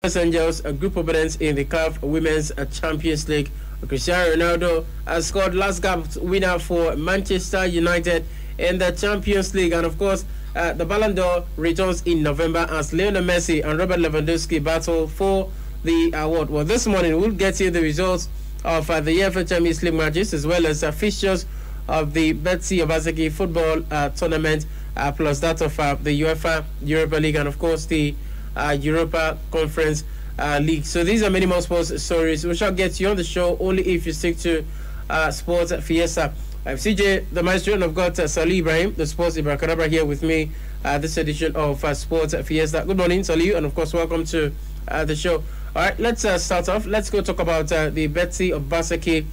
Los Angeles, a group opponents in the CAF Women's Champions League. Cristiano Ronaldo has scored last gap winner for Manchester United in the Champions League, and of course, the Ballon d'Or returns in November as Lionel Messi and Robert Lewandowski battle for the award. Well, this morning we'll get you the results of the UEFA Champions League matches as well as fixtures of the Betsy Obaseki football tournament, plus that of the UEFA Europa League and of course the Europa Conference League. So these are many more sports stories. We shall get you on the show only if you stick to Sports Fiesta. I'm CJ, the maestro, and I've got Salih Ibrahim, the Sports Ibrahim, here with me this edition of Sports Fiesta. Good morning, Salih, and of course, welcome to the show. All right, let's start off. Let's go talk about the Betsy Obaseki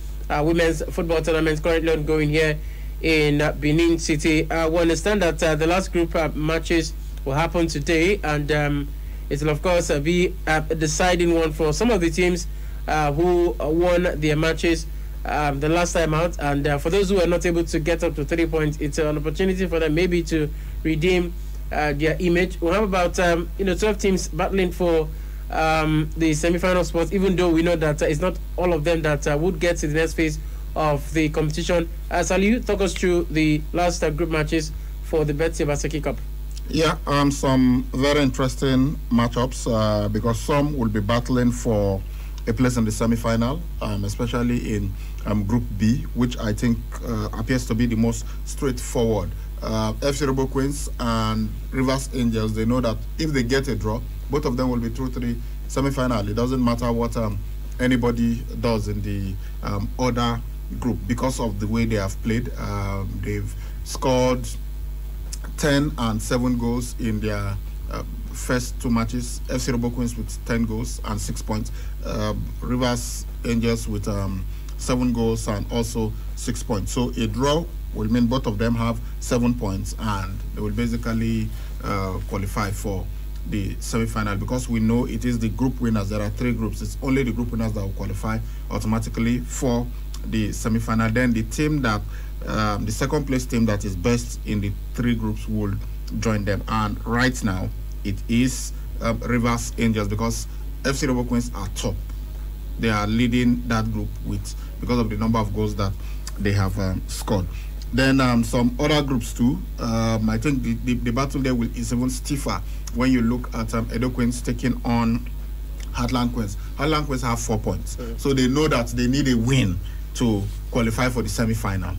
women's football tournament currently ongoing here in Benin City. We understand that the last group matches will happen today, and it will of course be a deciding one for some of the teams who won their matches the last time out, and for those who are not able to get up to 3 points, it's an opportunity for them maybe to redeem their image. We have about 12 teams battling for the semi-final spots, even though we know that it's not all of them that would get to the next phase of the competition. Salih, talk us through the last group matches for the Betsy Obaseki Cup. Yeah, some very interesting matchups because some will be battling for a place in the semi-final, especially in Group B, which I think appears to be the most straightforward. FC Robo Queens and Rivers Angels, they know that if they get a draw, both of them will be through to the semi-final. It doesn't matter what anybody does in the other group because of the way they have played. They've scored 10 and 7 goals in their first two matches. FC Robo Queens with 10 goals and 6 points. Rivers Angels with 7 goals and also 6 points. So a draw will mean both of them have 7 points and they will basically qualify for the semi-final, because we know it is the group winners. There are 3 groups. It's only the group winners that will qualify automatically for the semi-final. Then the team that the second place team that is best in the 3 groups will join them, and right now it is Rivers Angels, because FC Robo Queens are top. They are leading that group because of the number of goals that they have scored. Then some other groups too. I think the battle there is even stiffer when you look at Edo Queens taking on Heartland Queens. Heartland Queens have 4 points, so they know that they need a win to qualify for the semi-final.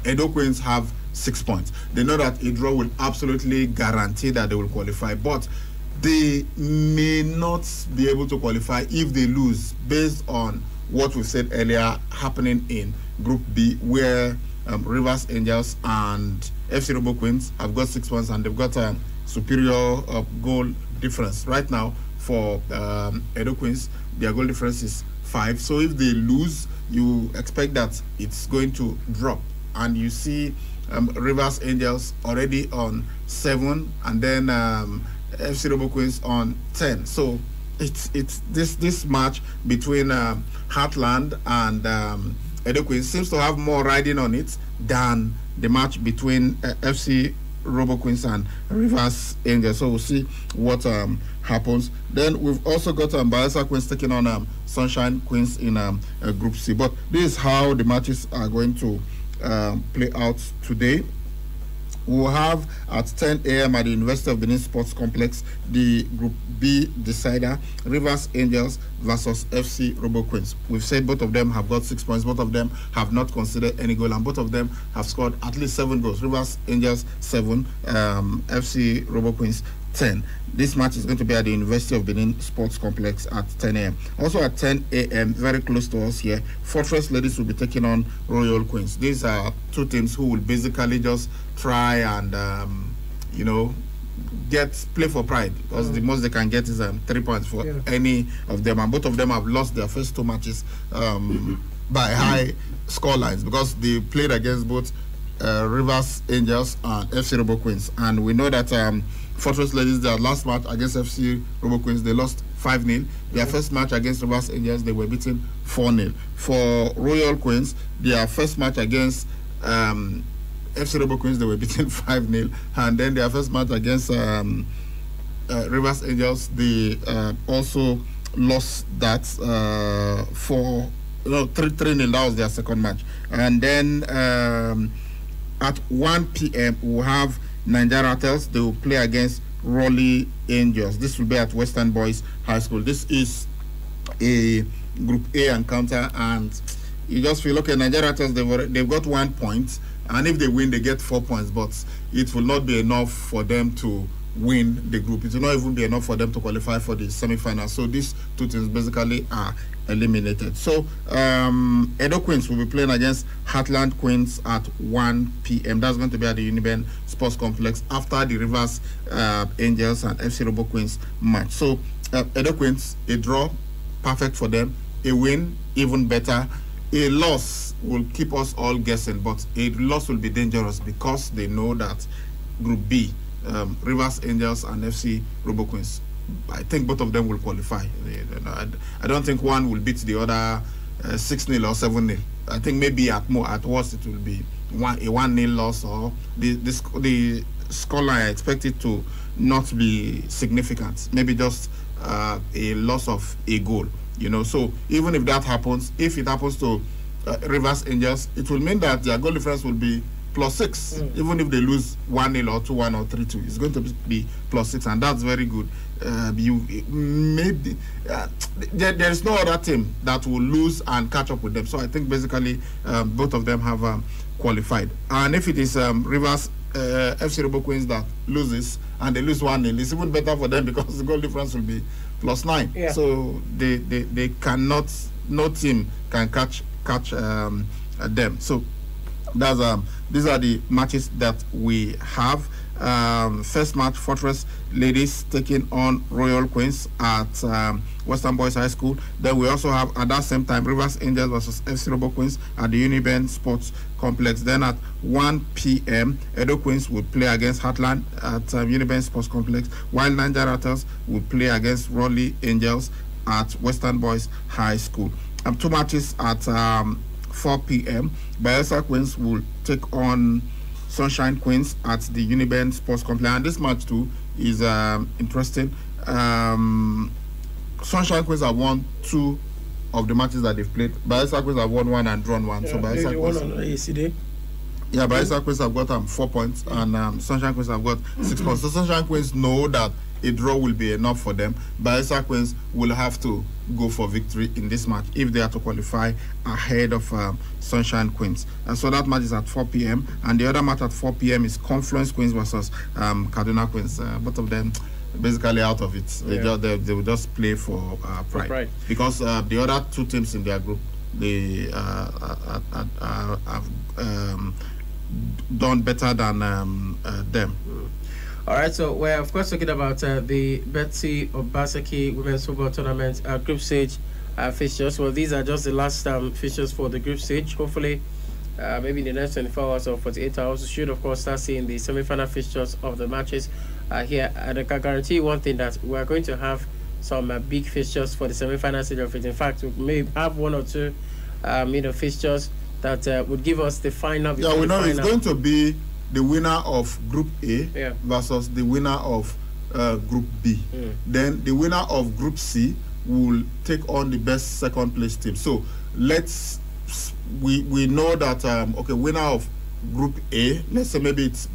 Edo Queens have 6 points. They know that a draw will absolutely guarantee that they will qualify, but they may not be able to qualify if they lose, based on what we said earlier happening in Group B, where Rivers Angels and FC Robo Queens have got 6 points and they've got a superior goal difference. Right now for Edo Queens, their goal difference is 5. So if they lose, you expect that it's going to drop, and you see Rivers Angels already on 7, and then FC Robo Queens on 10. So it's this match between Heartland and Edo Queens seems to have more riding on it than the match between FC Robo Queens and Rivers Angels. So we'll see what happens. Then we've also got Bayelsa Queens taking on Sunshine Queens in Group C. But this is how the matches are going to play out today. We'll have at 10 a.m. at the University of Benin Sports Complex the Group B decider, Rivers Angels versus FC Robo Queens. We've said both of them have got 6 points. Both of them have not considered any goal, and both of them have scored at least 7 goals. Rivers Angels 7, FC Robo Queens 10. This match is going to be at the University of Benin Sports Complex at 10 a.m. Also at 10 a.m., very close to us here, Fortress Ladies will be taking on Royal Queens. These are 2 teams who will basically just try and, play for pride, because the most they can get is 3 points for any of them. And both of them have lost their first 2 matches by high score lines, because they played against both Rivers Angels and FC Robo Queens. And we know that Fortress Ladies, their last match against FC Robo Queens, they lost 5-0. Their first match against Rivers Angels, they were beaten 4-0. For Royal Queens, their first match against FC Robo Queens, they were beaten 5-0. And then their first match against Rivers Angels, they also lost that for 3-0. That was their second match. And then at 1 p.m. we'll have Nigeria Tels. They will play against Raleigh Angels. This will be at Western Boys High School. This is a Group A encounter, and you just feel, okay, Nigeria Tels, they've got 1 point, and if they win, they get 4 points, but it will not be enough for them to win the group. It will not even be enough for them to qualify for the semi-final. So these two teams basically are eliminated. So Edo Queens will be playing against Heartland Queens at 1 p.m. That's going to be at the Uniben Sports Complex after the Rivers Angels and FC Robo Queens match. So Edo Queens, a draw, perfect for them. A win, even better. A loss will keep us all guessing, but a loss will be dangerous because they know that Group B, Rivers Angels and FC Robo Queens, I think both of them will qualify. I don't think one will beat the other 6-0 or 7-0. I think maybe at worst it will be a 1-0 loss, or the scoreline I expect it to not be significant. Maybe just a loss of a goal. So even if that happens, if it happens to Rivers Angels, it will mean that their goal difference will be +6. Even if they lose 1-0 or 2-1 or 3-2, it's going to be +6, and that's very good. There is no other team that will lose and catch up with them. So I think basically both of them have qualified. And if it is Rivers FC Robo Queens that loses and they lose 1-0, it's even better for them because the goal difference will be +9. Yeah. So they cannot, no team can catch them. So that's these are the matches that we have. First match, Fortress Ladies taking on Royal Queens at Western Boys High School. Then we also have at that same time Rivers Angels versus FC Robo Queens at the Uniben Sports Complex. Then at 1 p.m. Edo Queens will play against Heartland at Uniben Sports Complex, while Nigeria Tels will play against Raleigh Angels at Western Boys High School. Two matches at 4 p.m. Bayelsa Queens will take on Sunshine Queens at the Uniben Sports Complex, and this match too is interesting. Sunshine Queens have won 2 of the matches that they've played. Bayelsa Queens have won 1 and drawn 1. Yeah, so Bayelsa Queens, Bayelsa Queens have got 4 points, and Sunshine Queens have got 6 points. So Sunshine Queens know that a draw will be enough for them. Bayelsa Queens will have to go for victory in this match if they are to qualify ahead of Sunshine Queens. And so that match is at 4 p.m. And the other match at 4 p.m. is Confluence Queens versus Kaduna Queens. Both of them basically out of it. They will just play for pride. Because the other 2 teams in their group, they have done better than them. All right, so we're of course talking about the Betsy Obaseki Women's Football Tournament group stage fixtures. Well, these are just the last fixtures for the group stage. Hopefully, maybe in the next 24 hours or 48 hours, we should of course start seeing the semi-final fixtures of the matches here. And I can guarantee you one thing, that we are going to have some big fixtures for the semi-final stage of it. In fact, we may have 1 or 2 fixtures that would give us the final. Yeah, we know it's going to be the winner of Group A versus the winner of Group B. Then the winner of Group C will take on the best second place team. So we know that winner of Group A, let's say maybe it's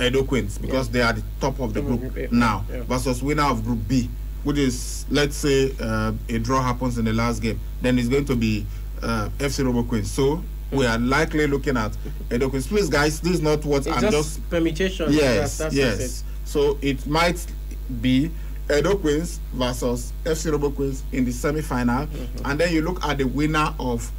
Edo Queens, because they are the top of the group now, versus winner of Group B, which is, let's say a draw happens in the last game, then it's going to be FC Robo Queens. So we are likely looking at Edo Queens. Please, guys, this is not what it's I'm just permutation. Yes, yes. So it might be Edo Queens versus FC Robo Queens in the semi-final, and then you look at the winner of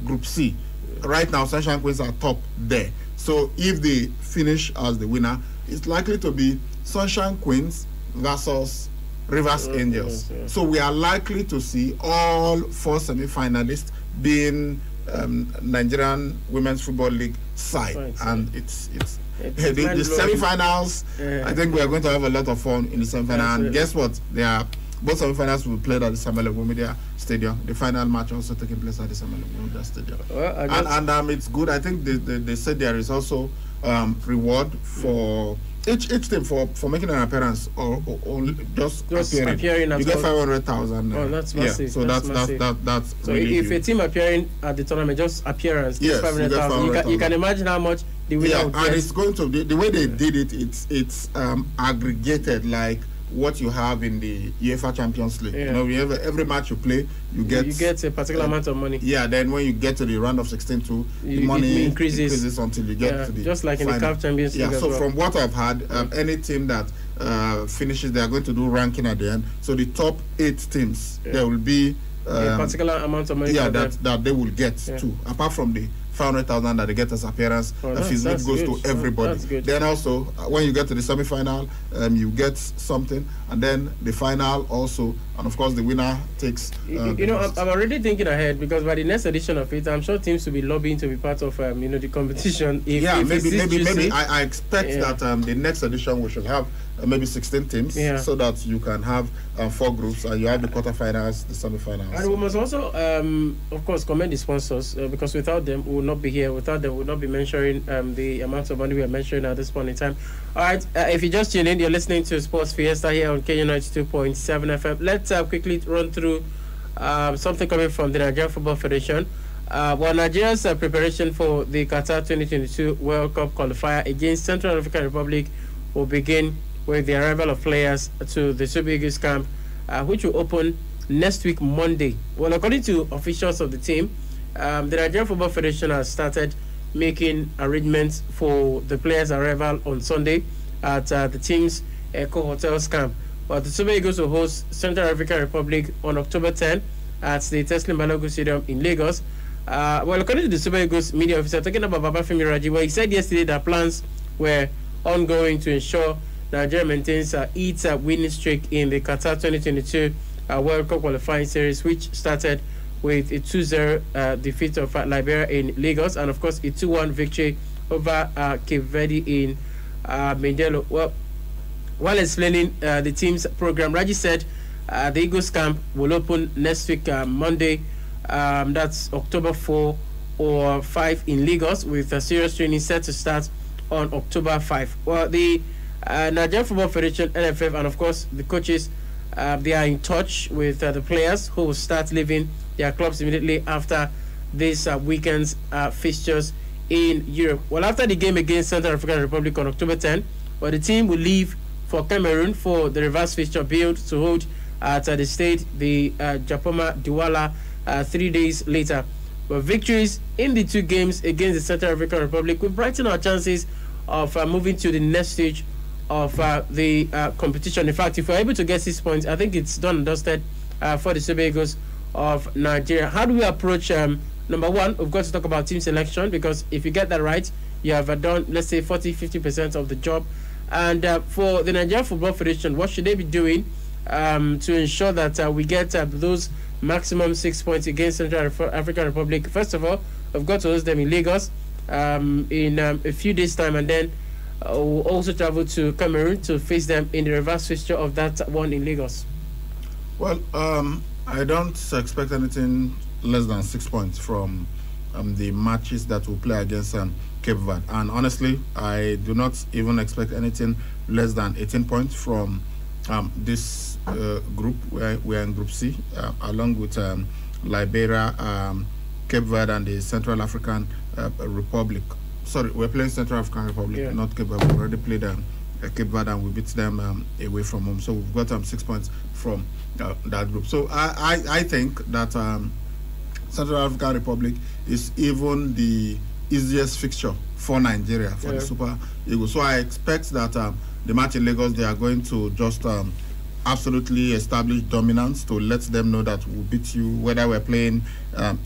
Group C. Right now, Sunshine Queens are top there. So if they finish as the winner, it's likely to be Sunshine Queens versus Rivers Angels. So we are likely to see all 4 semi-finalists being Nigerian Women's Football League side, and it's the semi-finals. I think we are going to have a lot of fun in the semi-final. And guess what? Both semi-finals will be played at the Samuel Media Stadium. The final match also taking place at the Samuel Media Stadium. Well, and it's good. I think they said there is also reward for each team for making an appearance or just appearing you get 500,000. Oh, that's massive. Yeah, so that's so really if a team appearing at the tournament, just appearance, yes, 500,000. You can imagine how much the winner would get. And it's going to the way they did it. It's aggregated like what you have in the UEFA Champions League. Yeah. You know, every match you play, you get a particular amount of money. Yeah, then when you get to the round of 16 too, the money increases until you get to the just like final. In the CAF Champions League. Yeah, so from what I've had, any team that finishes, they are going to do ranking at the end. So the top 8 teams, there will be a particular amount of money. Yeah, that they will get too. Apart from the 500,000 that they get as appearance, that goes to everybody. Then also, when you get to the semi-final, you get something, and then the final also, and of course the winner takes. I'm already thinking ahead, because by the next edition of it, I'm sure teams will be lobbying to be part of the competition. Maybe I expect that the next edition we should have maybe 16 teams, so that you can have 4 groups, and you have the quarterfinals, the semi-finals. And we must also, of course, commend the sponsors, because without them, we would not be here. Without them, we would not be mentioning the amount of money we are mentioning at this point in time. All right, if you just tuned in, you're listening to Sports Fiesta here on KU92.7 FM. Let's quickly run through something coming from the Nigerian Football Federation. Nigeria's preparation for the Qatar 2022 World Cup qualifier against Central African Republic will begin with the arrival of players to the Super Eagles camp, which will open next week, Monday. Well, according to officials of the team, the Nigerian Football Federation has started making arrangements for the players' arrival on Sunday at the team's Echo Hotels camp. But the Super Eagles will host Central African Republic on October 10 at the Teslim Balogun Stadium in Lagos. According to the Super Eagles media officer talking about Babafemi Rajiwa, he said yesterday that plans were ongoing to ensure Nigeria maintains its winning streak in the Qatar 2022 World Cup qualifying series, which started with a 2-0 defeat of Liberia in Lagos, and of course a 2-1 victory over Cape Verde in Mindelo. Well, while explaining the team's program, Raji said the Eagles camp will open next week, Monday, that's October 4 or 5 in Lagos, with a serious training set to start on October 5. Well, the Nigerian Football Federation, NFF, and of course the coaches, they are in touch with the players who will start leaving their clubs immediately after this weekend's fixtures in Europe. Well, after the game against Central African Republic on October 10, the team will leave for Cameroon for the reverse fixture billed to hold at the state, the Japoma Douala, 3 days later. But victories in the 2 games against the Central African Republic will brighten our chances of moving to the next stage of the competition. In fact, if we're able to get 6 points, I think it's done and dusted for the Super Eagles of Nigeria. How do we approach? Number one, we've got to talk about team selection, because if you get that right, you have done, let's say, 40-50% of the job. And for the Nigerian Football Federation, what should they be doing to ensure that we get those maximum 6 points against Central African Republic? First of all, we've got to host them in Lagos in a few days' time, and then we'll also travel to Cameroon to face them in the reverse fixture of that one in Lagos. Well, I don't expect anything less than 6 points from the matches that will play against Cape Verde. And honestly, I do not even expect anything less than 18 points from this group. We're in Group C, along with Liberia, Cape Verde, and the Central African Republic. Sorry, we're playing Central African Republic, not Cape Verde. We've already played Cape Verde, and we beat them away from home. So we've got 6 points from that group. So I think that Central African Republic is even the easiest fixture for Nigeria, for the Super Eagles. So I expect that the match in Lagos, they are going to just absolutely establish dominance to let them know that we'll beat you, whether we're playing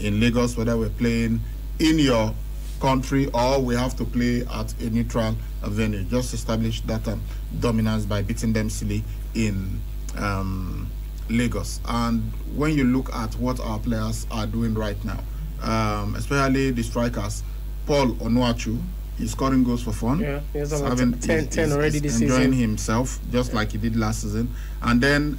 in Lagos, whether we're playing in your country, or we have to play at a neutral venue. Just establish that dominance by beating them silly in Lagos. And when you look at what our players are doing right now, especially the strikers, Paul Onuachu is scoring goals for fun. Yeah, he has about 10 already this season. Enjoying himself just like he did last season. And then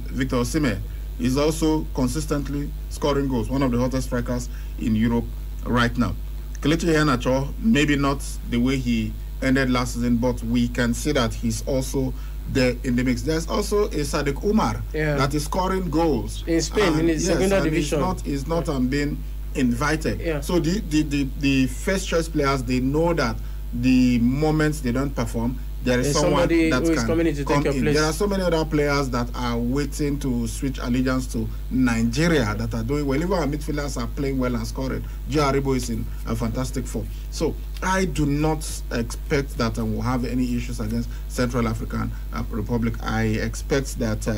Victor Osimhen is also consistently scoring goals, one of the hottest strikers in Europe right now. Kelechi Iheanacho, maybe not the way he ended last season, but we can see that he's also there in the mix. There's also a Sadiq Umar that is scoring goals in Spain in the second division. He's not being invited. So the first choice players, they know that the moments they don't perform, there is someone that can come in. There are so many other players that are waiting to switch allegiance to Nigeria that are doing well. Even our midfielders are playing well and scoring. Joe Aribo is in a fantastic form. So I do not expect that we'll have any issues against Central African Republic. I expect that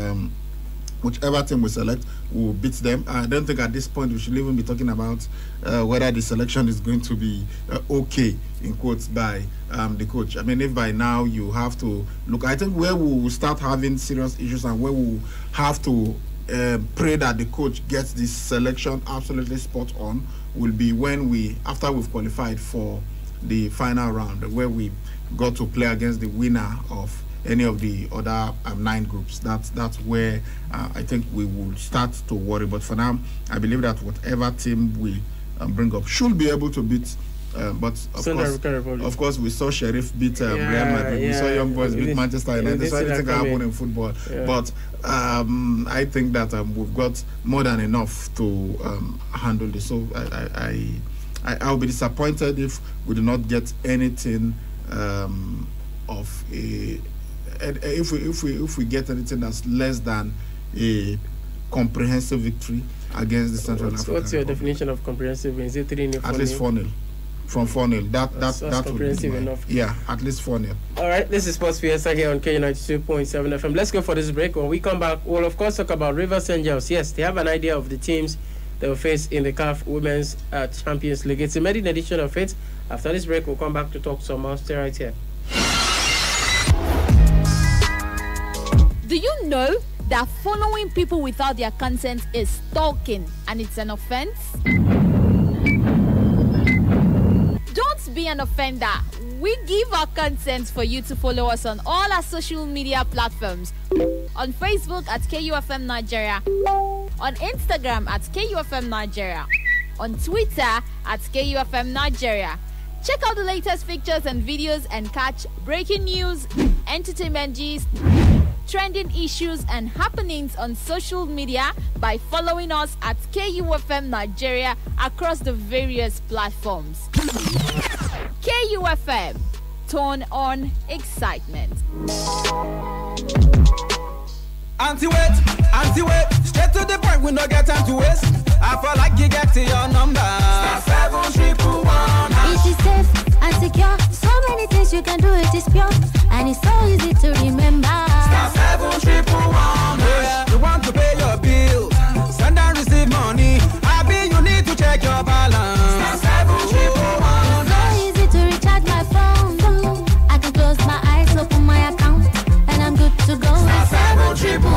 whichever team we select will beat them. I don't think at this point we should even be talking about whether the selection is going to be okay, in quotes, by the coach. I mean, if by now you have to look, I think where we will start having serious issues and where we will have to pray that the coach gets this selection absolutely spot on will be when after we've qualified for the final round, where we got to play against the winner of any of the other 9 groups. That's where I think we will start to worry. But for now, I believe that whatever team we bring up should be able to beat. But of course, we saw Sheriff beat Real Madrid. We saw Young Boys beat Manchester United. So anything can happen in football. But I think that we've got more than enough to handle this. So I'll be disappointed if we do not get anything of a. If we get anything that's less than a comprehensive victory against the Central African What's your Republic. definition of comprehensive? Is it 3-0? At least 4-0. From 4-0. That's comprehensive would be enough. Yeah, at least 4-0. All right, this is Sports Fiesta here on K92.7 FM. Let's go for this break. When we come back, we'll of course talk about Rivers Angels. Yes, they have an idea of the teams they will face in the CAF Women's Champions League. It's a maiden edition of it. After this break, we'll come back to talk some more right here. Do you know that following people without their consent is stalking and it's an offense? Don't be an offender. We give our consent for you to follow us on all our social media platforms. On Facebook at KUFM Nigeria, on Instagram at KUFM Nigeria, on Twitter at KUFM Nigeria. Check out the latest pictures and videos and catch breaking news, entertainment gist, trending issues and happenings on social media by following us at KUFM Nigeria across the various platforms. KUFM, turn on excitement. Anti-wait, straight to the point, we no get time to waste. I feel like you get to your number. Star 711. It is safe and secure. So many things you can do, it is pure. And it's so easy to remember. Star 711. Yeah, you want to pay your bill, send and receive money. I be you need to check your balance. Star 711. So easy to recharge my phone. I can close my eyes, open my account, and I'm good to go. Star 711.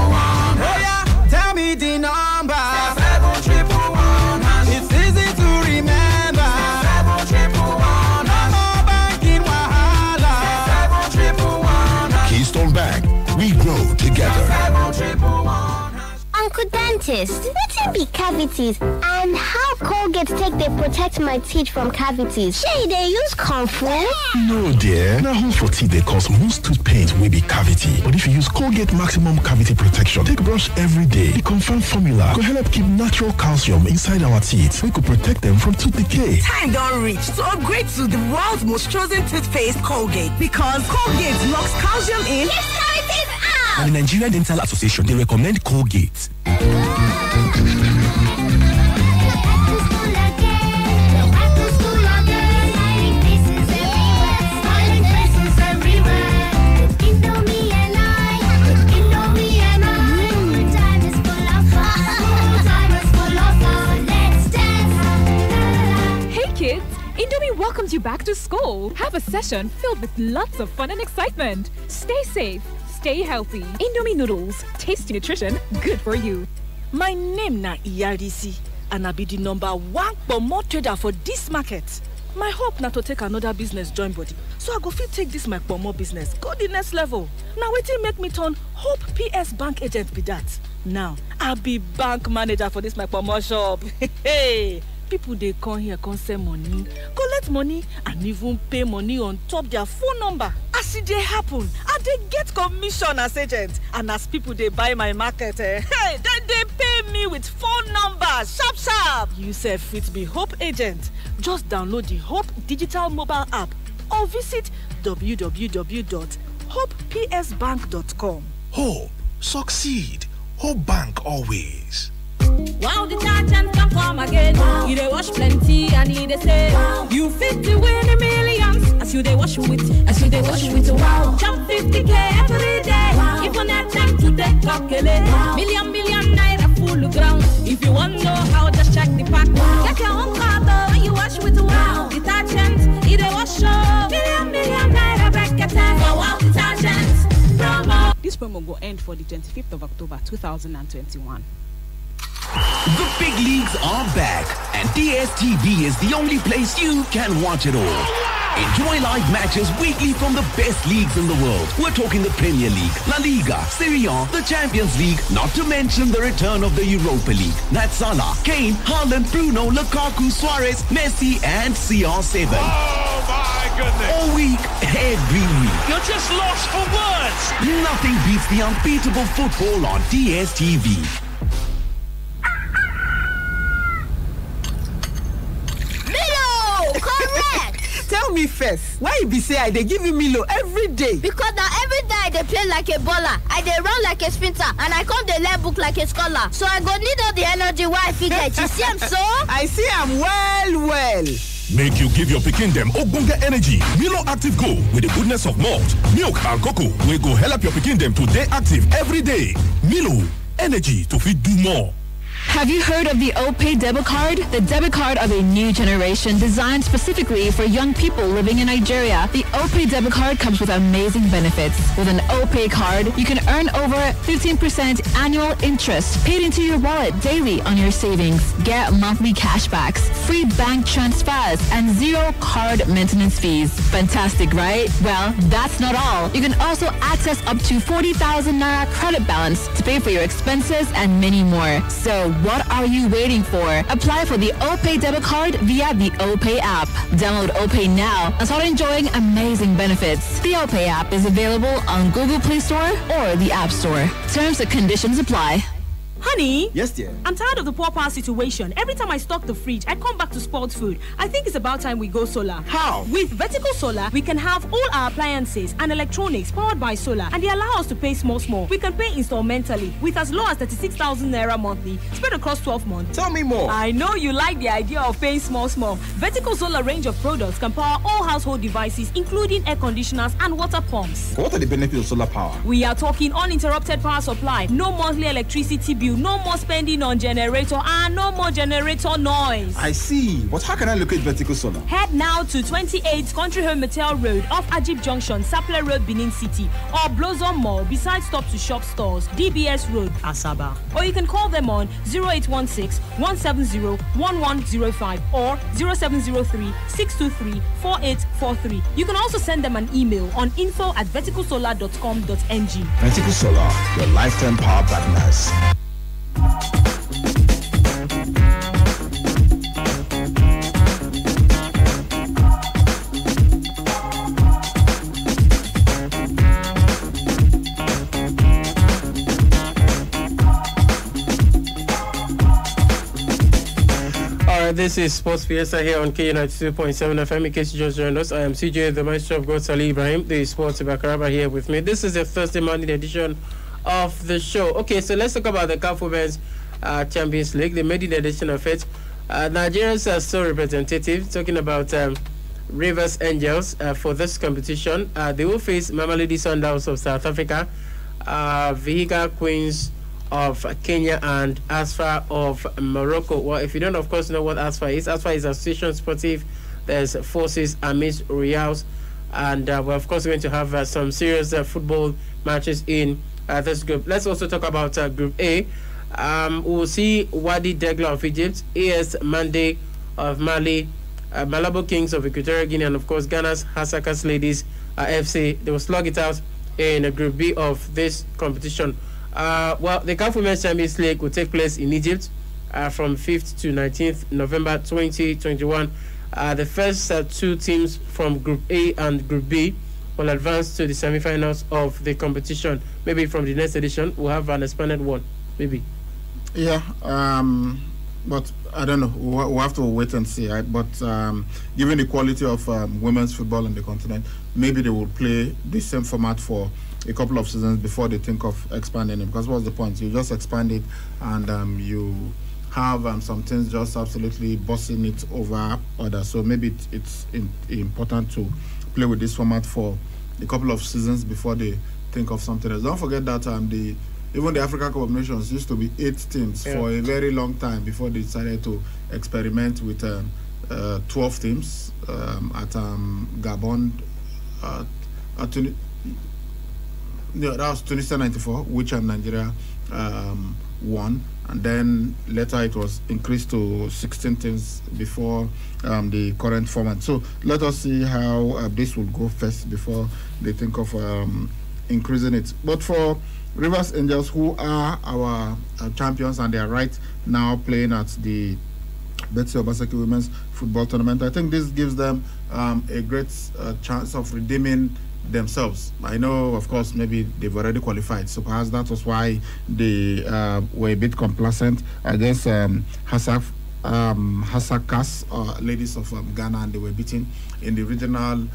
Oh yeah, tell me the number. Star 711. It's easy to remember. Star 711. No more banking wahala. Star 711. Keystone Bank, we grow together. Star 711. Uncle Dentist, what be cavities and how Colgate take they protect my teeth from cavities? Shey they use Comfort? No, dear. Now, home for teeth, they cause most tooth pains will be cavity. But if you use Colgate Maximum Cavity Protection, take brush every day. The confirmed formula could help keep natural calcium inside our teeth. We could protect them from tooth decay. Time don't reach to upgrade to the world's most chosen toothpaste, Colgate. Because Colgate locks calcium in. Yes, cavities out! And the Nigerian Dental Association, they recommend Colgate. Indomie welcomes you back to school. Have a session filled with lots of fun and excitement. Stay safe, stay healthy. Indomie noodles, tasty nutrition, good for you. My name na Iyarisi, and I be the #1 pomo trader for this market. My hope na to take another business join body, so I go fit take this my pomo business go the next level. Now wetin make me turn Hope PS Bank agent be that. Now I be bank manager for this my pomo shop. Hey. People they come here, come send money, collect deposit money and even pay money on top their phone number. As it dey happen, I dey get commission as agent, and as people dey buy my market, hey, they pay me with phone number, sharp. You sef fit be Hope agent. Just download the Hope digital mobile app or visit www.hopepsbank.com. Hope, succeed. Hope Bank always. Wow, detergent can come again. Wow. You dey wash plenty and you dey say wow. You fit to win a millions as you dey wash with, wow. Jump 50K every day. Wow. If you not time to take calculate. Wow. Million naira full ground. If you want know how, just check the pack. Wow. Get your own car though when you wash with wow. Detergent, you dey wash up. Million naira bracket. Wow, detergent promo. This promo will end for the 25th of October 2021. The big leagues are back, and DSTV is the only place you can watch it all. Enjoy live matches weekly from the best leagues in the world. We're talking the Premier League, La Liga, Serie A, the Champions League, not to mention the return of the Europa League. That's Salah, Kane, Haaland, Bruno, Lukaku, Suarez, Messi, and CR7. Oh my goodness! All week, every week. You're just lost for words! Nothing beats the unbeatable football on DSTV. Correct! Tell me first, why you be say I dey give you Milo every day? Because now every day I dey play like a baller, I dey run like a sprinter, and I come dey learn book like a scholar. So I go need all the energy why I fit get. You see am so? I see am well. Make you give your pikin them ogbonge energy. Milo Active Go with the goodness of malt, milk and cocoa. We go help your pikin them to stay active every day. Milo, energy to fit do more. Have you heard of the OPay debit card? The debit card of a new generation designed specifically for young people living in Nigeria. The OPay debit card comes with amazing benefits. With an OPay card, you can earn over 15% annual interest paid into your wallet daily on your savings. Get monthly cashbacks, free bank transfers, and zero card maintenance fees. Fantastic, right? Well, that's not all. You can also access up to 40,000 Naira credit balance to pay for your expenses and many more. So what are you waiting for? Apply for the OPay debit card via the OPay app. Download OPay now and start enjoying amazing benefits. The OPay app is available on Google Play Store or the App Store. Terms and conditions apply. Honey? Yes, dear. I'm tired of the poor power situation. Every time I stock the fridge, I come back to spoiled food. I think it's about time we go solar. How? With Vertical Solar, we can have all our appliances and electronics powered by solar, and they allow us to pay small. We can pay installmentally with as low as 36,000 Naira monthly, spread across 12 months. Tell me more. I know you like the idea of paying small. Vertical Solar range of products can power all household devices, including air conditioners and water pumps. What are the benefits of solar power? We are talking uninterrupted power supply, no monthly electricity bill, no more spending on generator, and no more generator noise. I see. But how can I locate Vertical Solar? Head now to 28 Country Home Metal Road off Ajib Junction, Sapele Road, Benin City, or Blossom Mall beside Stop to Shop stores, DBS Road, Asaba. Or you can call them on 0816-170-1105 or 0703-623-4843. You can also send them an email on info@verticalsolar.com.ng. Vertical Solar, your lifetime power partners. This is Sports Fiesta here on K92.7 FM. In case you just joined us, I am CJ, the Maestro of God, Salih Ibrahim, the Sports Bakaraba here with me. This is the Thursday morning edition of the show. Okay, so let's talk about the CAF Women's Champions League, the maiden edition of it. Nigerians are still representative, talking about Rivers Angels for this competition. They will face Mamelodi Sundowns of South Africa, Vihiga Queens of Kenya, and ASFA of Morocco. Well, if you don't, of course, know what ASFA is Association Sportive. There's Forces, Amis, Royals, and we're, of course, going to have some serious football matches in this group. Let's also talk about Group A. We'll see Wadi Degla of Egypt, AS Mande of Mali, Malabo Kings of Equatorial Guinea, and, of course, Ghana's Hasakas Ladies FC. They will slug it out in Group B of this competition. Well, the CAF Women's Champions League will take place in Egypt from 5th to 19th November 2021. the first two teams from Group A and Group B will advance to the semi-finals of the competition. Maybe from the next edition, we'll have an expanded one. Maybe. Yeah, but I don't know. We'll have to wait and see. Right? But given the quality of women's football in the continent, maybe they will play the same format for a couple of seasons before they think of expanding it. Because what's the point? You just expand it and you have some things just absolutely bossing it over others. So maybe it's important to play with this format for a couple of seasons before they think of something else. Don't forget that even the African Cup of Nations used to be 8 teams for a very long time before they decided to experiment with 12 teams at Gabon. That was Tunisia 94, which Nigeria won, and then later it was increased to 16 teams before the current format. So let us see how this will go first before they think of increasing it. But for Rivers Angels, who are our champions, and they are right now playing at the Betsy Obaseki Women's Football Tournament, I think this gives them a great chance of redeeming themselves. I know, of course, maybe they've already qualified, so perhaps that was why they were a bit complacent against Hasakas, ladies of Ghana, and they were beaten in the regional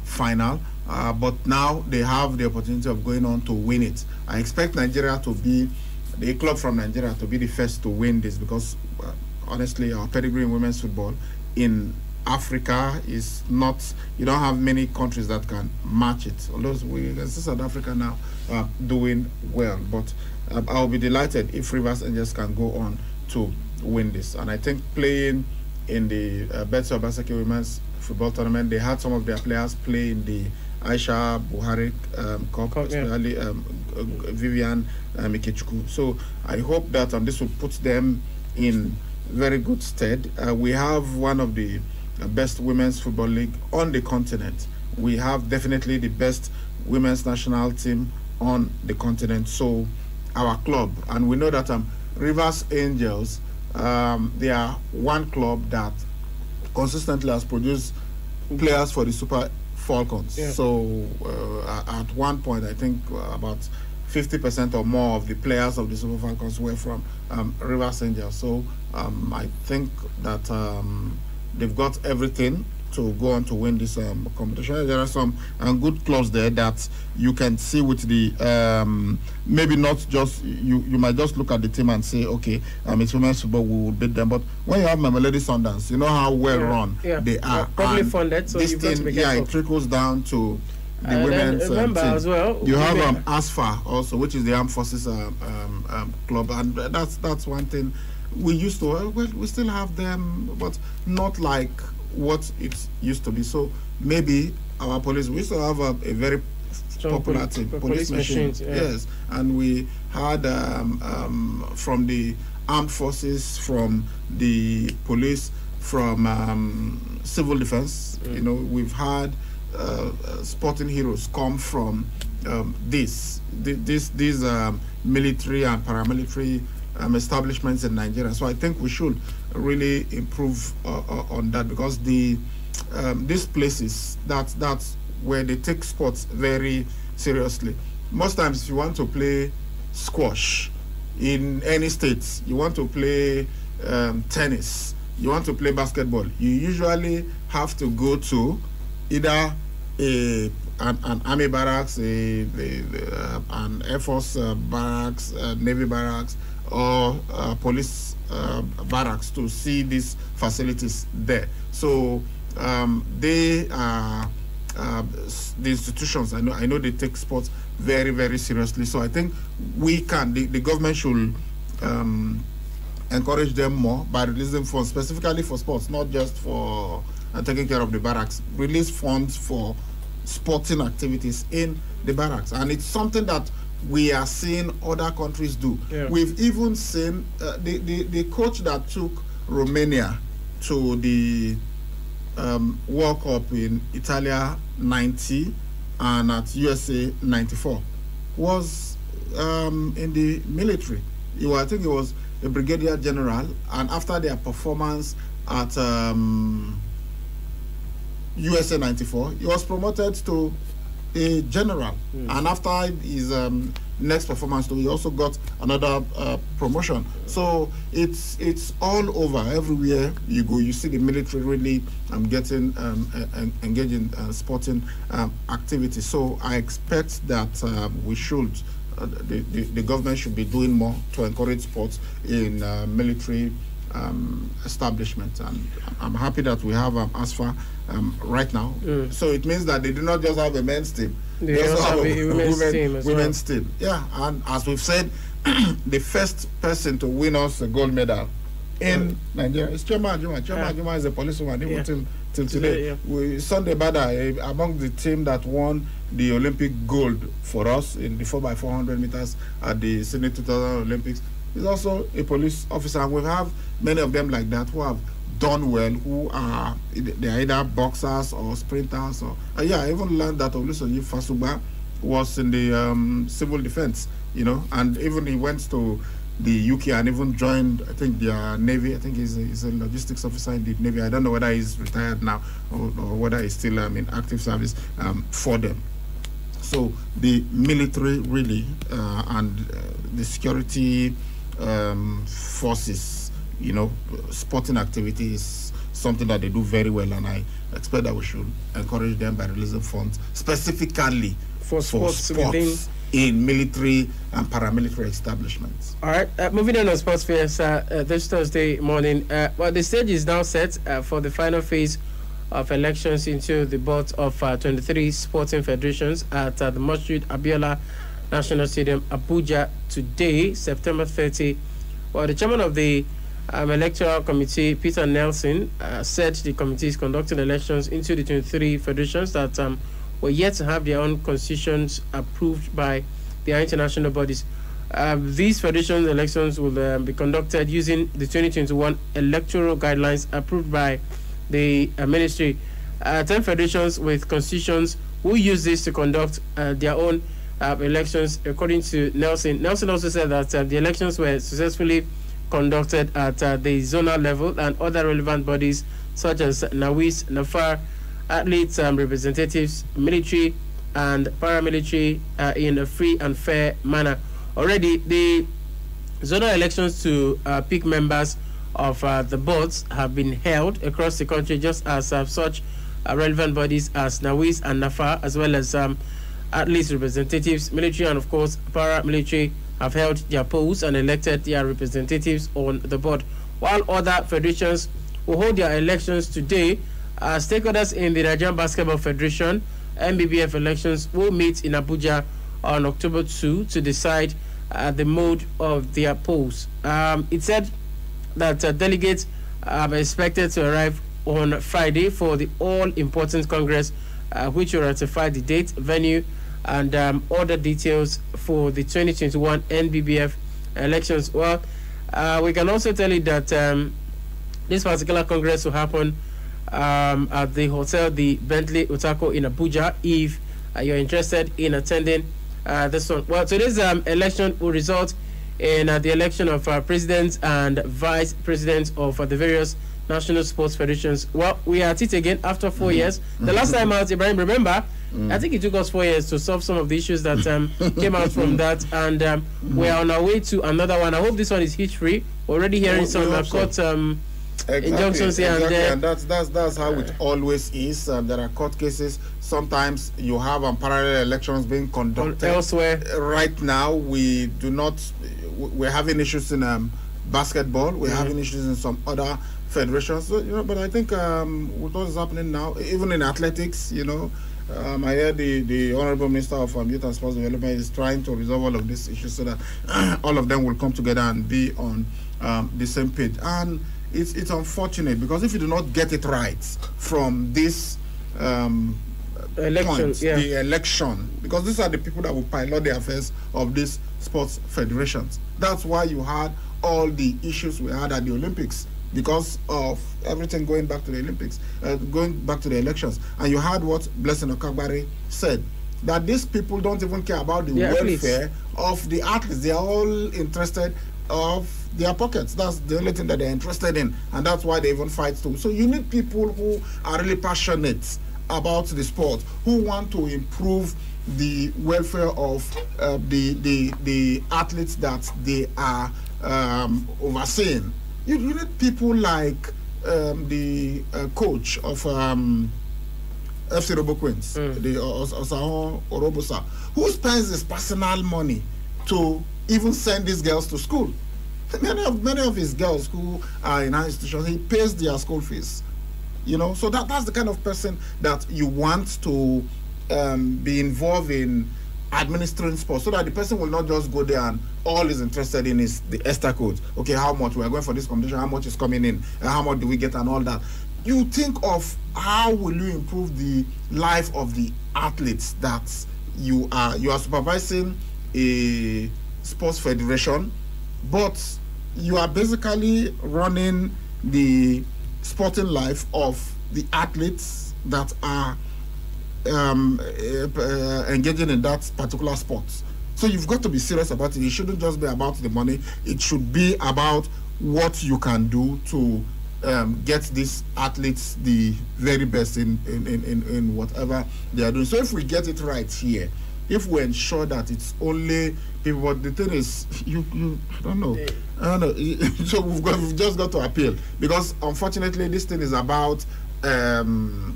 final. But now they have the opportunity of going on to win it. I expect Nigeria to be, the club from Nigeria to be the first to win this, because honestly, our pedigree in women's football in Africa is not, you don't have many countries that can match it. Although we can see South Africa now doing well, but I'll be delighted if Rivers Angels can go on to win this. And I think playing in the Betsy Obaseki Women's Football Tournament, they had some of their players play in the Aisha Buhari Cup, especially Vivian Mikechukwu. So I hope that this will put them in very good stead. We have one of the best women's football league on the continent. We have definitely the best women's national team on the continent. So our club, and we know that Rivers Angels, they are one club that consistently has produced players for the Super Falcons. Yeah. So at one point, I think about 50% or more of the players of the Super Falcons were from Rivers Angels. So I think that they've got everything to go on to win this competition. There are some good clubs there that you can see with the maybe not just you might just look at the team and say, okay, it's women's football, we will beat them. But when you have Mamelodi Sundowns, you know how well run they are. Probably funded, so you've got to be careful. It trickles down to the women's team. As well, you have ASFA also, which is the Armed Forces club, and that's one thing. We used to, we still have them, but not like what it used to be. So maybe our police, we used to have a very popular team, police machines. Yes, and we had from the armed forces, from the police, from civil defense. You know, we've had sporting heroes come from these military and paramilitary establishments in Nigeria. So I think we should really improve on that, because these places, that's where they take sports very seriously. Most times, if you want to play squash in any states, you want to play tennis, you want to play basketball, you usually have to go to either an army barracks, an Air Force barracks, Navy barracks, or police barracks to see these facilities there. So they are the institutions. I know they take sports very, very seriously. So I think we can. The government should encourage them more by releasing funds specifically for sports, not just for taking care of the barracks. Release funds for sporting activities in the barracks, and it's something that we are seeing other countries do. Yeah. We've even seen the coach that took Romania to the World Cup in Italia 90 and at USA 94 was in the military. I think he was a brigadier general, and after their performance at USA 94, he was promoted to a general, and after his next performance, he also got another promotion. So it's all over. Everywhere you go, you see the military really getting engaged in sporting activity. So I expect that we should. The government should be doing more to encourage sports in military establishment, and I'm happy that we have ASFA right now. So it means that they do not just have a men's team; they also have a women's team. Yeah, and as we've said, the first person to win us a gold medal in Nigeria is Choma Juma. Choma Juma is a policewoman even till today. Sunday Bada, among the team that won the Olympic gold for us in the 4x400 meters at the Sydney 2000 Olympics, is also a police officer. And we have many of them like that who have done well, who are they're either boxers or sprinters. Or I even learned that Olusoji Fasuba was in the civil defense, and even he went to the UK and even joined, I think, their Navy. I think he's a logistics officer in the Navy. I don't know whether he's retired now or whether he's still in active service for them. So the military really and the security forces, sporting activity is something that they do very well, and I expect that we should encourage them by releasing funds specifically for sports in military and paramilitary establishments. All right, moving on sports fairs this Thursday morning. Well, the stage is now set for the final phase of elections into the board of 23 sporting federations at the Masjid Abiola National Stadium, Abuja, today, September 30. Well, the chairman of the electoral committee, Peter Nelson, said the committee is conducting elections into the 23 federations that were yet to have their own constitutions approved by their international bodies. These federation elections will be conducted using the 2021 electoral guidelines approved by the ministry. 10 federations with constitutions will use this to conduct their own elections, according to Nelson. Nelson also said that the elections were successfully conducted at the zonal level, and other relevant bodies such as NAWIS, NAFAR, athletes, representatives, military and paramilitary in a free and fair manner. Already, the zonal elections to pick members of the boards have been held across the country, just as such relevant bodies as NAWIS and NAFAR, as well as athletes, representatives, military and of course paramilitary, have held their polls and elected their representatives on the board. While other federations will hold their elections today, stakeholders in the Nigerian Basketball Federation (NBBF) elections will meet in Abuja on October 2 to decide the mode of their polls. It said that delegates are expected to arrive on Friday for the all-important Congress, which will ratify the date, venue, and other details for the 2021 NBBF elections. Well, we can also tell you that this particular Congress will happen at the hotel, the Bentley Utako in Abuja, if you're interested in attending this one. Well, today's election will result in the election of presidents and vice presidents of the various national sports federations. Well, we are at it again after 4 years. The last time out, Ibrahim, remember, I think it took us 4 years to solve some of the issues that came out from that, and we're on our way to another one. I hope this one is hitch-free. We're already hearing some court injunctions here and there. And that's how it always is. There are court cases. Sometimes you have parallel elections being conducted elsewhere. Right now, we're having issues in basketball. We're having issues in some other federations. So, but I think with what is happening now, even in athletics, I hear the Honorable Minister of Youth and Sports Development is trying to resolve all of these issues so that all of them will come together and be on the same page. And it's unfortunate, because if you do not get it right from this the election, because these are the people that will pilot the affairs of these sports federations. That's why you had all the issues we had at the Olympics, because of everything going back to the Olympics, going back to the elections. And you heard what Blessing Okagbare said, that these people don't even care about the welfare of the athletes. They are all interested of their pockets. That's the only thing that they're interested in, and that's why they even fight too. So you need people who are really passionate about the sport, who want to improve the welfare of the athletes that they are overseeing. You need people like the coach of FC Robo Queens, the Osahon Orobosa, who spends his personal money to even send these girls to school. Many of his girls who are in high institutions, he pays their school fees. You know, so that's the kind of person that you want to be involved in administering sports, so that the person will not just go there and all is interested in is the ESTA code. Okay, how much we are going for this competition, how much is coming in, and how much do we get, and all that. You think of how will you improve the life of the athletes that you are supervising a sports federation, but you are basically running the sporting life of the athletes that are engaging in that particular sport. So you've got to be serious about it. It shouldn't just be about the money. It should be about what you can do to get these athletes the very best in whatever they are doing. So if we get it right here, if we ensure that it's only people, but the thing is, I don't know. So we've just got to appeal, because unfortunately this thing is about the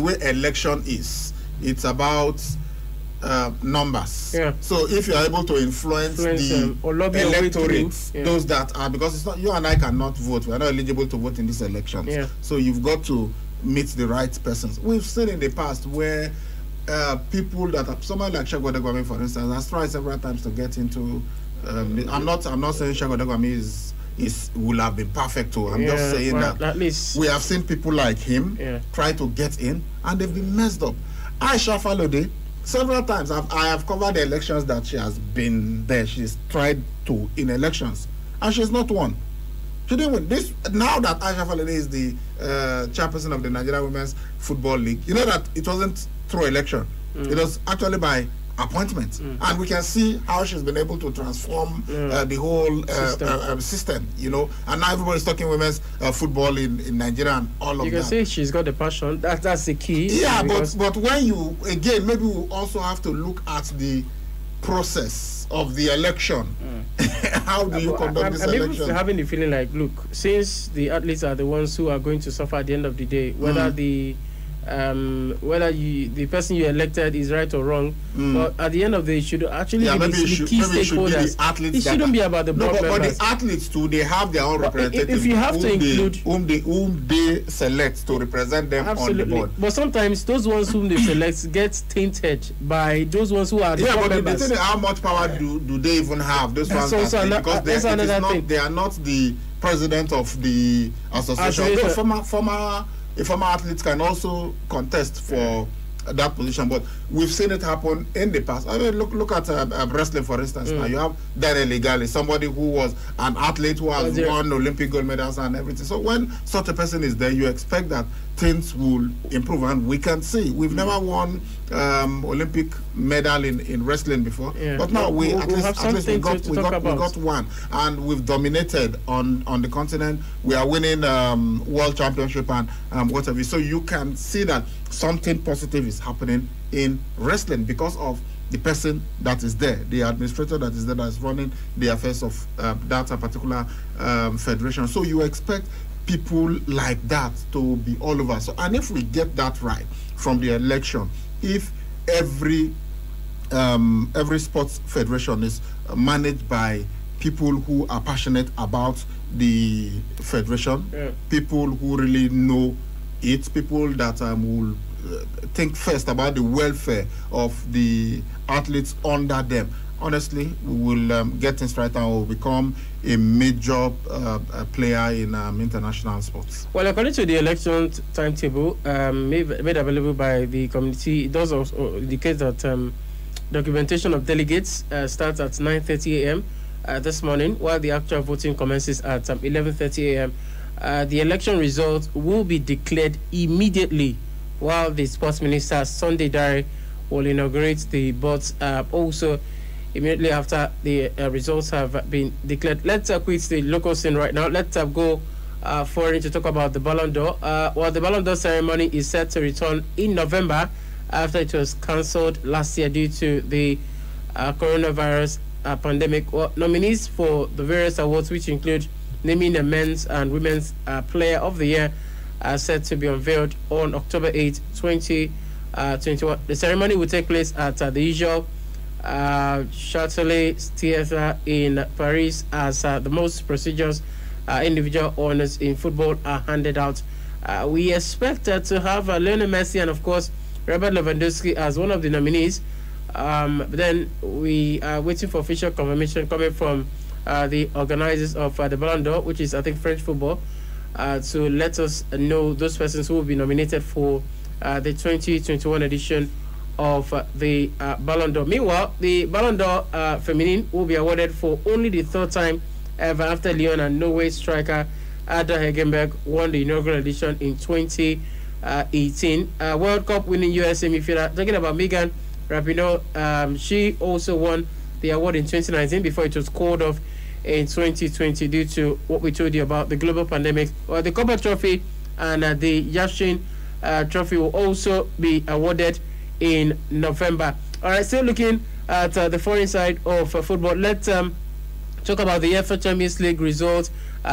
way election is. It's about numbers. Yeah. So if you are able to influence the electorate, those that are, because it's not, you and I cannot vote. We are not eligible to vote in these elections. Yeah. So you've got to meet the right persons. We've seen in the past where people that are, someone like Segun Odegwami, for instance, has tried several times to get into. I'm not saying Segun Odegwami will have been perfect too. I'm just saying that at least we have seen people like him try to get in, and they've been messed up. Aisha Falode, several times I have covered the elections that she has been there. She's tried to in elections, and she's not won. She didn't win. This now that Aisha Falode is the chairperson of the Nigeria Women's Football League. You know that it wasn't through election. It was actually by appointment, and we can see how she's been able to transform the whole system. You know, and now everybody's talking women's football in Nigeria and all of that. You can see she's got the passion. That's the key. Yeah, but when you again, maybe we also have to look at the process of the election. How do you conduct this election? I'm having the feeling like, look, since the athletes are the ones who are going to suffer at the end of the day, whether the person you elected is right or wrong, but at the end of the day, it should actually be the key stakeholders. It shouldn't be about the board members. But the athletes too, they have their own representatives. If you have to include whom they select to represent them on the board. But sometimes those ones whom they select get tainted by those ones who are the board members. The thing is, how much power do they even have? Those ones because they are not the president of the association. Former athletes can also contest for that position, but we've seen it happen in the past. I mean, look at wrestling, for instance. Now you have Daniel Igali, somebody who was an athlete who has won Olympic gold medals and everything. So when such a person is there, you expect that things will improve, and we can see we've never won Olympic medal in wrestling before, but now we got one, and we've dominated on the continent. We are winning world championship and whatever. So you can see that something positive is happening in wrestling because of the person that is there, the administrator that is there, that is running the affairs of that particular federation. So you expect people like that to be all over. So, and if we get that right from the election, if every sports federation is managed by people who are passionate about the federation, people who really know it, people that will think first about the welfare of the athletes under them, honestly, we will get things right and will become a major player in international sports. Well, according to the election timetable made available by the community, it does also indicate that documentation of delegates starts at 9:30 a.m. This morning, while the actual voting commences at 11:30 a.m. The election results will be declared immediately, while the sports minister, Sunday Dare, will inaugurate the boards. Also, immediately after the results have been declared. Let's quit the local scene right now. Let's go foreign to talk about the Ballon d'Or. Well, the Ballon d'Or ceremony is set to return in November after it was cancelled last year due to the coronavirus pandemic. Well, nominees for the various awards, which include naming the men's and women's player of the year, are set to be unveiled on October 8, 2021. The ceremony will take place at the usual Châtelet Theatre in Paris as the most prestigious individual honors in football are handed out. We expect to have Lionel Messi and, of course, Robert Lewandowski as one of the nominees. But then we are waiting for official confirmation coming from the organizers of the Ballon d'Or, which is, I think, French football, to let us know those persons who will be nominated for the 2021 edition of the Ballon d'Or. Meanwhile, the Ballon d'Or Feminine will be awarded for only the third time ever after Lyon and Norway striker Ada Hegerberg won the inaugural edition in 2018. World Cup winning USA midfielder, talking about Megan Rapinoe, she also won the award in 2019 before it was called off in 2020 due to what we told you about the global pandemic. Well, the Copa Trophy and the Yashin Trophy will also be awarded in November. All right, still looking at the foreign side of football. Let's talk about the UEFA Champions League results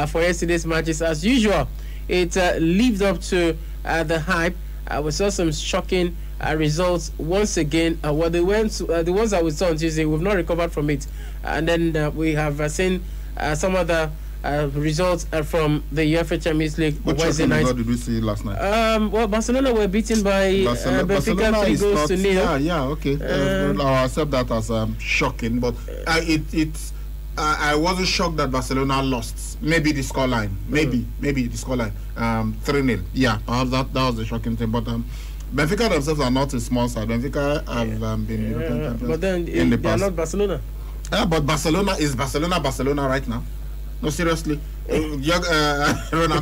for yesterday's matches. As usual, it lived up to the hype. We saw some shocking results once again. The ones that we saw on Tuesday, we've not recovered from it. And then we have seen some other results from the UEFA Champions League. What shocking result did we see last night? Well, Barcelona were beaten by Benfica 3 goals to nil. Yeah, okay. I'll accept that as shocking, but I wasn't shocked that Barcelona lost. Maybe the scoreline. Maybe the scoreline. 3-0. Yeah, perhaps that was the shocking thing. But Benfica themselves are not a small side. Benfica have been European champions. But then in the they past. are not Barcelona. Yeah, but Barcelona right now. No, seriously. Ronald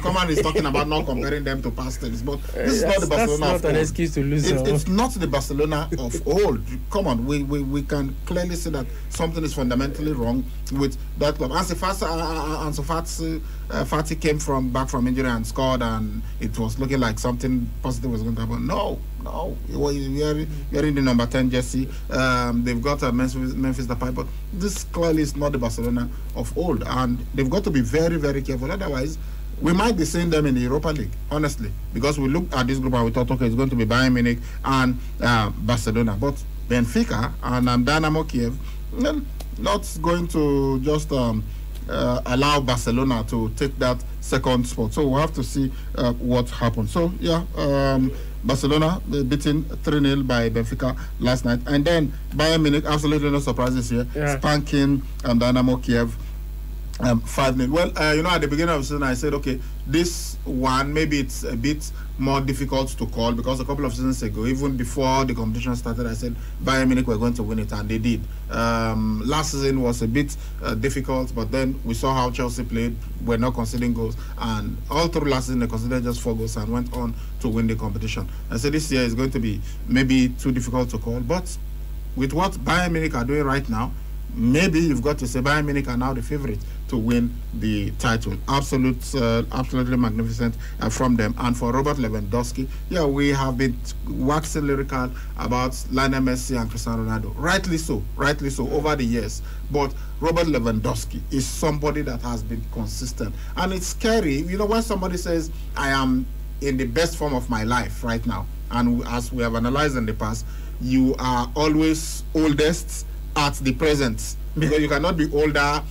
Koeman is talking about not comparing them to past things, but this is not the Barcelona that's of not an old. excuse to lose. It's not the Barcelona of old. Come on, we can clearly see that something is fundamentally wrong with that club. Ansu Fati came back from injury and scored, and it was looking like something positive was going to happen. No. You're in the number 10 jersey. They've got Memphis Depay, but this clearly is not the Barcelona of old, and they've got to be very, very careful. Otherwise, we might be seeing them in the Europa League, honestly, because we looked at this group and we thought, okay, it's going to be Bayern Munich and Barcelona, but Benfica and Dynamo Kiev not going to just allow Barcelona to take that second spot. So we'll have to see what happens. So yeah, Barcelona beaten 3-0 by Benfica last night, and then Bayern Munich, absolutely no surprises here, spanking Dynamo Kiev 5-0. Well, at the beginning of the season, I said, okay, this one, maybe it's a bit more difficult to call, because a couple of seasons ago, even before the competition started, I said Bayern Munich were going to win it, and they did. Last season was a bit difficult, but then we saw how Chelsea played, were not conceding goals, and all through last season they conceded just 4 goals and went on to win the competition. I said this year is going to be maybe too difficult to call, but with what Bayern Munich are doing right now, maybe you've got to say Bayern Munich are now the favorite to win the title. Absolutely magnificent from them. And for Robert Lewandowski, yeah, we have been waxing lyrical about Lionel Messi and Cristiano Ronaldo. Rightly so, over the years. But Robert Lewandowski is somebody that has been consistent. And it's scary, when somebody says, I am in the best form of my life right now, and as we have analyzed in the past, you are always oldest at the present, because you cannot be older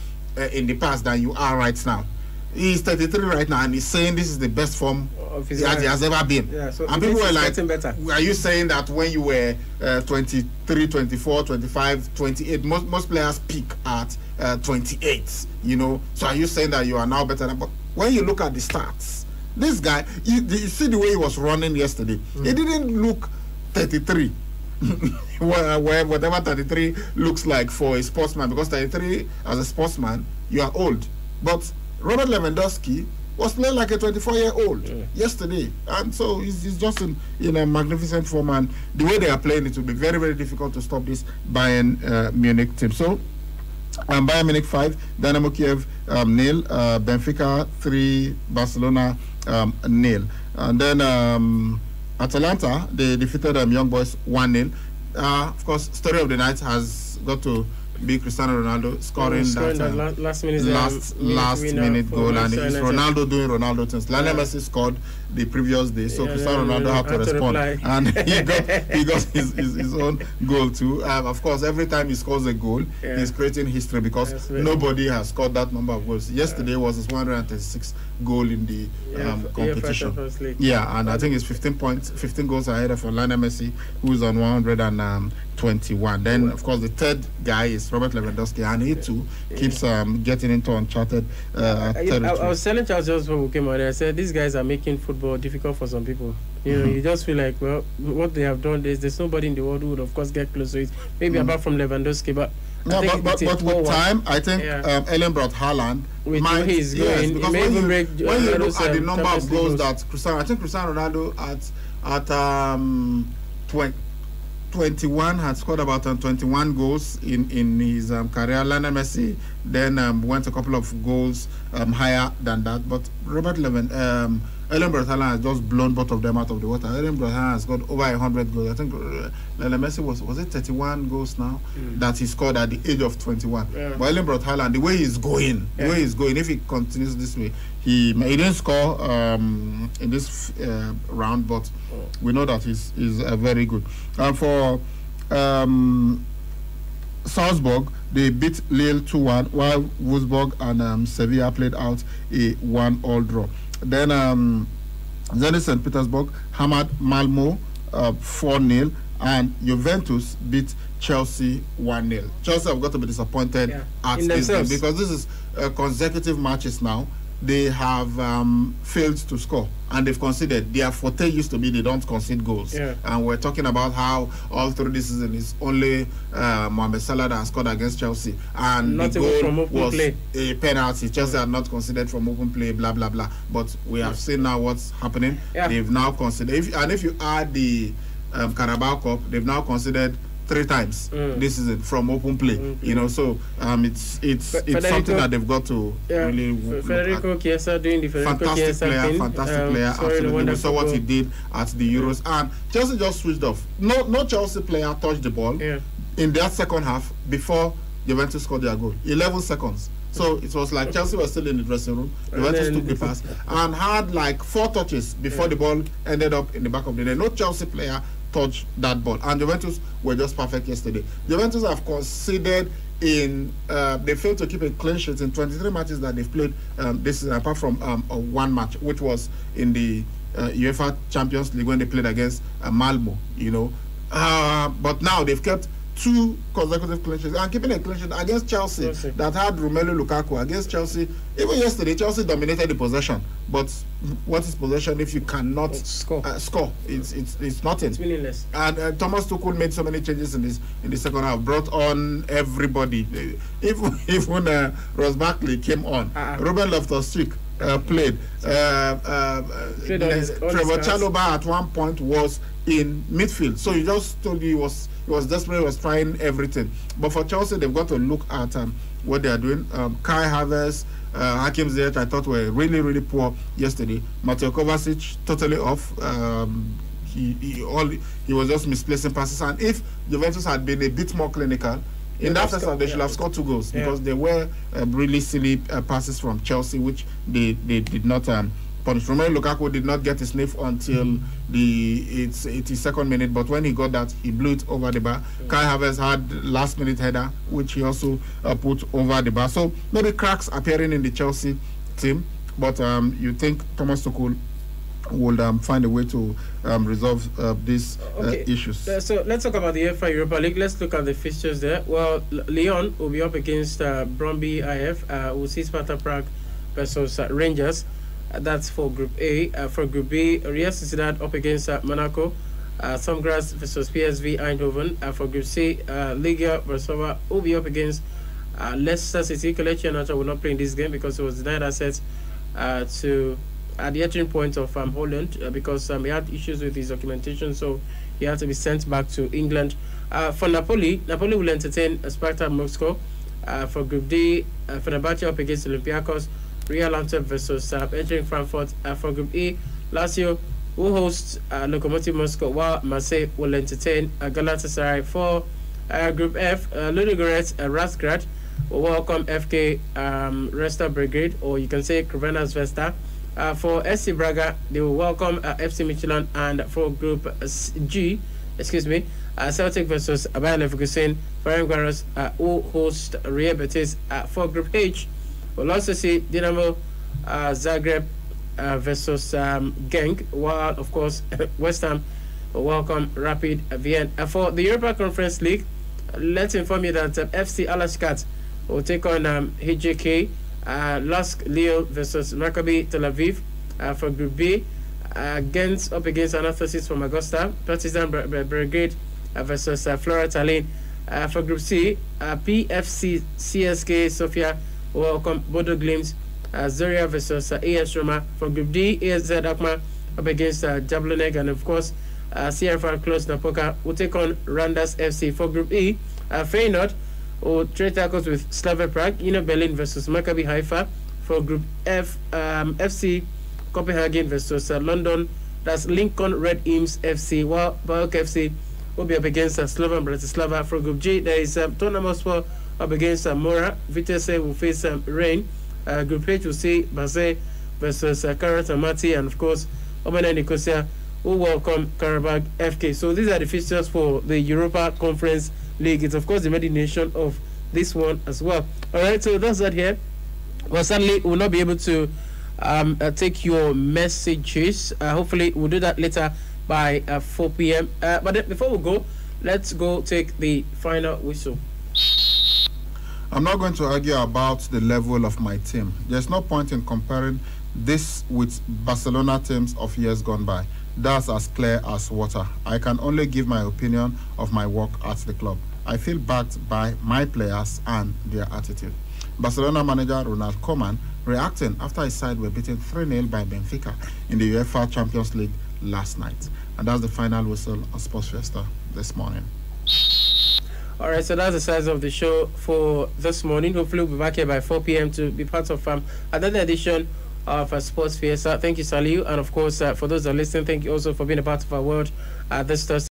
in the past than you are right now. He's 33 right now, and he's saying this is the best form he has ever been. Yeah, so and people were like, better. are you saying that when you were 23, 24, 25, 28, most players peak at 28, So are you saying that you are now better than? But when you look at the stats, this guy, you see the way he was running yesterday, he didn't look 33. Whatever 33 looks like for a sportsman, because 33 as a sportsman, you are old. But Robert Lewandowski was playing like a 24-year-old yesterday, and so he's just in a magnificent form. And the way they are playing, it will be very, very difficult to stop this Bayern Munich team. So Bayern Munich 5, Dynamo Kiev 0, Benfica 3, Barcelona 0, and then Atalanta, they defeated Young Boys 1-0. Of course, story of the night has got to be Cristiano Ronaldo scoring that last minute goal, and it's Ronaldo doing Ronaldo things. Lionel Messi scored the previous day, so Cristiano Ronaldo had to respond, and he got his own goal too. Of course, every time he scores a goal, he's creating history, because nobody has scored that number of goals. Yesterday was his 136th goal in the competition. Yeah, and I think it's 15 goals ahead of Lionel Messi, who's on 121. Then, of course, the third guy is Robert Lewandowski, and he too keeps getting into uncharted territory. I was telling Charles just before we came on, I said these guys are making football difficult for some people. You know, you just feel like, well, what they have done, there's nobody in the world who would, of course, get close to it. Maybe apart from Lewandowski, but but with time, I think Ellen brought Haaland. He's going. Because when you look at the number of goals that Cristiano Ronaldo at 21 had scored about 21 goals in his career. Lionel Messi then went a couple of goals higher than that, but Erling Braut Haaland has just blown both of them out of the water. Erling Braut Haaland has got over 100 goals. I think Lionel Messi was it 31 goals now that he scored at the age of 21. But Erling Braut Haaland, the way he's going, if he continues this way, he didn't score in this round, but we know that he's very good. For Salzburg, they beat Lille 2-1, while Wolfsburg and Sevilla played out a 1-1 draw. Then Zenit St. Petersburg hammered Malmo 4-0, and Juventus beat Chelsea 1-0. Chelsea have got to be disappointed at this game, because this is consecutive matches now. They have failed to score, and they've conceded. Their forte used to be they don't concede goals. And we're talking about how all through this season it's only Mohamed Salah that has scored against Chelsea, and not the goal was play. A penalty. Chelsea had not conceded from open play, blah blah blah. But we have seen now what's happening. They've now conceded. If you add the Carabao Cup, they've now conceded 3 times this season from open play. You know, so it's something that they've got to really Federico Chiesa doing the Federico Chiesa thing. Fantastic player, absolutely. We saw what he did at the Euros, and Chelsea just switched off. No Chelsea player touched the ball in their second half before Juventus scored their goal. 11 seconds. So it was like Chelsea was still in the dressing room. Juventus took the pass and had like 4 touches before the ball ended up in the back of the net. No Chelsea player touch that ball, and Juventus were just perfect yesterday. Juventus have conceded they failed to keep a clean sheet in 23 matches that they've played this season, apart from one match, which was in the UEFA Champions League when they played against Malmo, you know. But now they've kept 2 consecutive clean sheets, and keeping a clean sheet against Chelsea that had Romelu Lukaku. Against Chelsea, even yesterday, Chelsea dominated the possession. But what is possession if you cannot score? It's nothing. It's meaningless. And Thomas Tuchel made so many changes in the second half. Brought on everybody. Even Ross Barkley came on. Ruben Loftus-Cheek played. Trevor Chalobah at one point was in midfield. So he just told you he was desperate, he was trying everything. But for Chelsea, they've got to look at what they are doing. Kai Havertz, Hakim Ziyech, I thought were really, really poor yesterday. Mateo Kovacic, totally off. He was just misplacing passes. And if Juventus had been a bit more clinical, in that first half, they should have scored 2 goals, because there were really silly passes from Chelsea, which they did not punish. Romelu Lukaku did not get his sniff until the 82nd minute, but when he got that, he blew it over the bar. Kai Havertz had last-minute header, which he also put over the bar. So maybe cracks appearing in the Chelsea team, but you think Thomas Tuchel will find a way to resolve these issues. So let's talk about the UEFA Europa League. Let's look at the fixtures there. Well, Lyon will be up against Brøndby IF. We'll see Sparta Prague versus Rangers. That's for Group A. For Group B, Real Sociedad up against Monaco. Stamgras versus PSV Eindhoven. For Group C, Legia Warsaw will be up against Leicester City. Kelechi Iheanacho will not play in this game because he was denied access to at the entering point of Holland because he had issues with his documentation, so he had to be sent back to England. For Napoli will entertain Spartak Moscow. For Group D, Fenerbahce up against Olympiacos, Real Antwerp versus entering Frankfurt. For Group E, Lazio will host Lokomotiv Moscow, while Marseille will entertain Galatasaray. For Group F, Ludogorets Razgrad will welcome FK Resta Brigade, or you can say Crvena Zvezda. For SC Braga, they will welcome FC Michelin, and for Group G, Celtic versus Bayer Leverkusen. Ferencváros will host Real Betis. For Group H, we'll also see Dinamo Zagreb versus Genk, while of course West Ham will welcome Rapid Vienna. For the Europa Conference League, let's inform you that FC Alashkat will take on HJK. Lask Lille versus Maccabi Tel Aviv. For Group B, Ghent up against Anastasis from Augusta. Partizan Belgrade versus Flora Tallinn. For Group C, PFC CSK Sofia will welcome Bodo Glimt. Zoria versus AS Roma. For Group D, AZ Alkmaar up against Jablonec, and of course CFR Cluj Napoca will take on Randers FC. For Group E, Feyenoord will trade tackles with Slavia Prague. Union Berlin versus Maccabi Haifa. For Group F, FC Copenhagen versus London. That's Lincoln Red Imps FC, while Bayok FC will be up against Slovan Bratislava. For Group G, there is Tottenham Hotspur up against Mora. Vitesse will face Rennes. Group H will see Basel versus Karat Almaty, and of course Obana Nicosia will welcome Karabakh FK. So these are the fixtures for the Europa Conference League. It's of course the maiden nation of this one as well. Alright, so that's that here. Well, sadly we'll not be able to take your messages. Hopefully we'll do that later by 4 p.m. But then before we go, let's go take the final whistle. I'm not going to argue about the level of my team. There's no point in comparing this with Barcelona teams of years gone by. That's as clear as water. I can only give my opinion of my work at the club. I feel backed by my players and their attitude. Barcelona manager Ronald Koeman reacting after his side were beaten 3-0 by Benfica in the UEFA Champions League last night. And that's the final whistle on Sports Fiesta this morning. Alright, so that's the size of the show for this morning. Hopefully we'll be back here by 4 p.m. to be part of another edition of Sports Fiesta. Thank you, Saliu, and of course for those that are listening, thank you also for being a part of our world this Thursday.